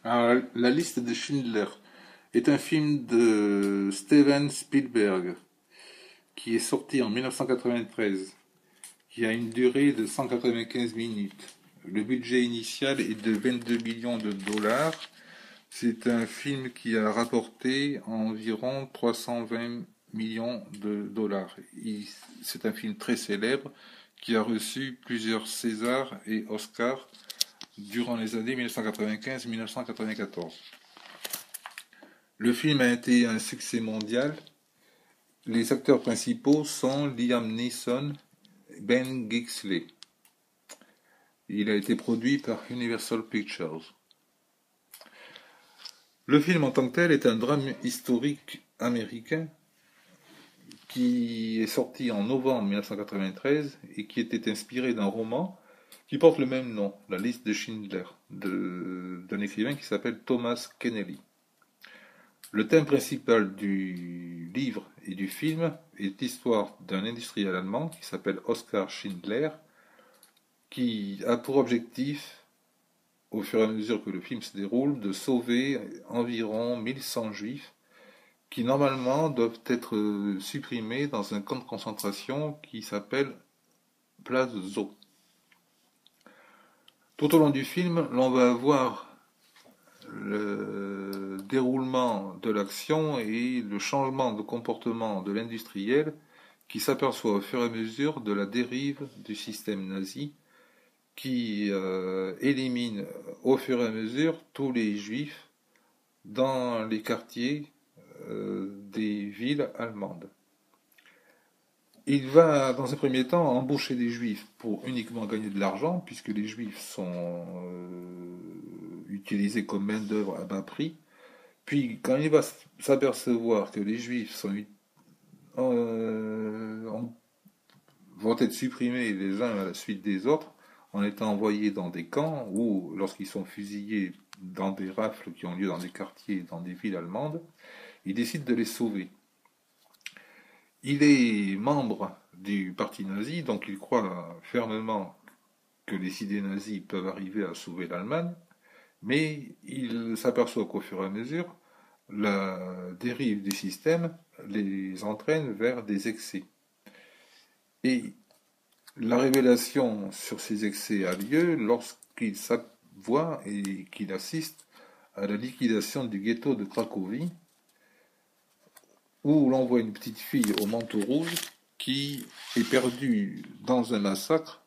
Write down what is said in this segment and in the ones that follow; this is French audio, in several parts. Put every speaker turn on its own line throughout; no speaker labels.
Alors, La liste de Schindler est un film de Steven Spielberg qui est sorti en 1993, qui a une durée de 195 minutes. Le budget initial est de 22 millions de dollars. C'est un film qui a rapporté environ 320 millions de dollars. C'est un film très célèbre qui a reçu plusieurs Césars et Oscars durant les années 1995-1994. Le film a été un succès mondial. Les acteurs principaux sont Liam Neeson et Ben Kingsley. Il a été produit par Universal Pictures. Le film en tant que tel est un drame historique américain qui est sorti en novembre 1993 et qui était inspiré d'un roman qui porte le même nom, La liste de Schindler, d'un écrivain qui s'appelle Thomas Keneally. Le thème principal du livre et du film est l'histoire d'un industriel allemand qui s'appelle Oskar Schindler, qui a pour objectif, au fur et à mesure que le film se déroule, de sauver environ 1100 juifs qui normalement doivent être supprimés dans un camp de concentration qui s'appelle Place Zoo. Tout au long du film, l'on va voir le déroulement de l'action et le changement de comportement de l'industriel qui s'aperçoit au fur et à mesure de la dérive du système nazi qui élimine au fur et à mesure tous les juifs dans les quartiers des villes allemandes. Il va, dans un premier temps, embaucher des juifs pour uniquement gagner de l'argent, puisque les juifs sont utilisés comme main-d'œuvre à bas prix. Puis, quand il va s'apercevoir que les juifs euh, vont être supprimés les uns à la suite des autres, en étant envoyés dans des camps, ou lorsqu'ils sont fusillés dans des rafles qui ont lieu dans des quartiers, dans des villes allemandes, il décide de les sauver. Il est membre du parti nazi, donc il croit fermement que les idées nazies peuvent arriver à sauver l'Allemagne, mais il s'aperçoit qu'au fur et à mesure, la dérive du système les entraîne vers des excès. Et la révélation sur ces excès a lieu lorsqu'il voit et qu'il assiste à la liquidation du ghetto de Cracovie, où l'on voit une petite fille au manteau rouge qui est perdue dans un massacre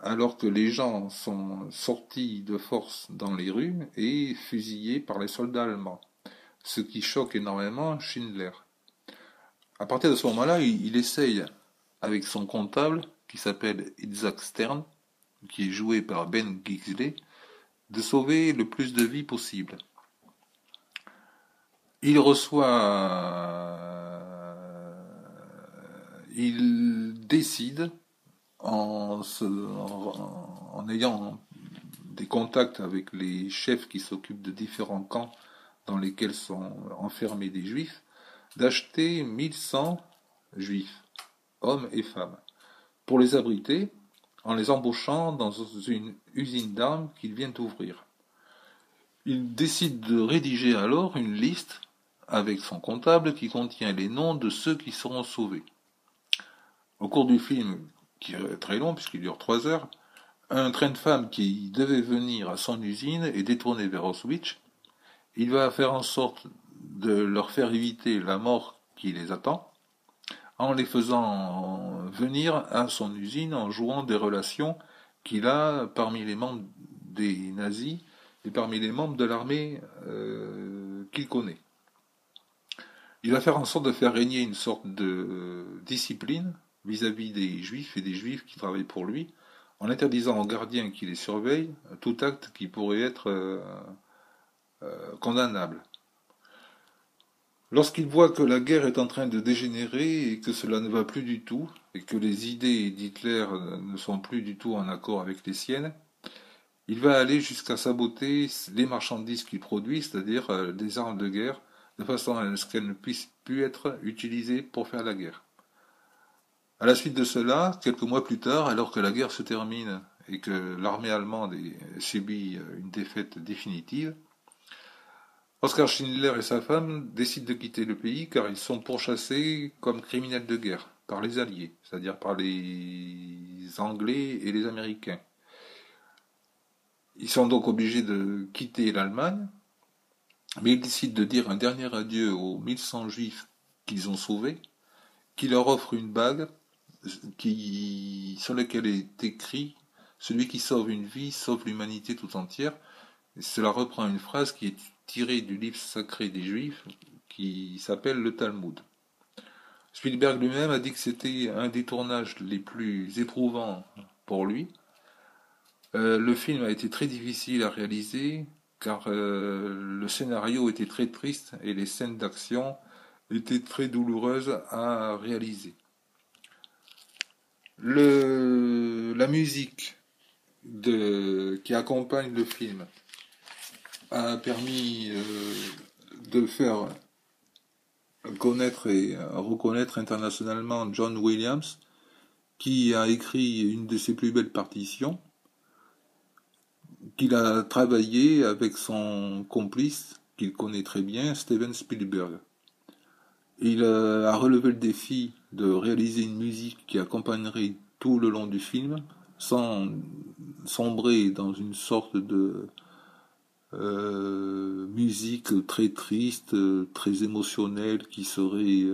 alors que les gens sont sortis de force dans les rues et fusillés par les soldats allemands, ce qui choque énormément Schindler. À partir de ce moment-là, il essaye, avec son comptable, qui s'appelle Isaac Stern, qui est joué par Ben Kingsley, de sauver le plus de vies possible. Il il décide, en ayant des contacts avec les chefs qui s'occupent de différents camps dans lesquels sont enfermés des juifs, d'acheter 1100 juifs, hommes et femmes, pour les abriter en les embauchant dans une usine d'armes qu'il vient d'ouvrir. Il décide de rédiger alors une liste avec son comptable qui contient les noms de ceux qui seront sauvés. Au cours du film, qui est très long puisqu'il dure 3 heures, un train de femmes qui devait venir à son usine est détourné vers Auschwitz. Il va faire en sorte de leur faire éviter la mort qui les attend, en les faisant venir à son usine en jouant des relations qu'il a parmi les membres des nazis et parmi les membres de l'armée qu'il connaît. Il va faire en sorte de faire régner une sorte de discipline vis-à-vis des juifs et des juifs qui travaillent pour lui, en interdisant aux gardiens qui les surveillent tout acte qui pourrait être condamnable. Lorsqu'il voit que la guerre est en train de dégénérer et que cela ne va plus du tout, et que les idées d'Hitler ne sont plus du tout en accord avec les siennes, il va aller jusqu'à saboter les marchandises qu'il produit, c'est-à-dire des armes de guerre, de façon à ce qu'elles ne puissent plus être utilisées pour faire la guerre. À la suite de cela, quelques mois plus tard, alors que la guerre se termine et que l'armée allemande subit une défaite définitive, Oskar Schindler et sa femme décident de quitter le pays car ils sont pourchassés comme criminels de guerre par les Alliés, c'est-à-dire par les Anglais et les Américains. Ils sont donc obligés de quitter l'Allemagne, mais ils décident de dire un dernier adieu aux 1100 juifs qu'ils ont sauvés, qui leur offrent une bague sur laquelle est écrit celui qui sauve une vie sauve l'humanité tout entière. Et cela reprend une phrase qui est tirée du livre sacré des Juifs qui s'appelle le Talmud. Spielberg lui-même a dit que c'était un des tournages les plus éprouvants pour lui. Le film a été très difficile à réaliser car le scénario était très triste et les scènes d'action étaient très douloureuses à réaliser. La musique qui accompagne le film a permis de faire connaître et reconnaître internationalement John Williams, qui a écrit une de ses plus belles partitions, qu'il a travaillé avec son complice, qu'il connaît très bien, Steven Spielberg. Il a relevé le défi de réaliser une musique qui accompagnerait tout le long du film, sans sombrer dans une sorte de musique très triste, très émotionnelle, qui serait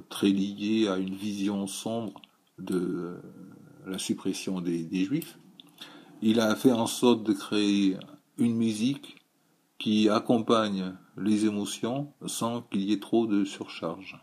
très liée à une vision sombre de la suppression des Juifs. Il a fait en sorte de créer une musique qui accompagne les émotions sans qu'il y ait trop de surcharge.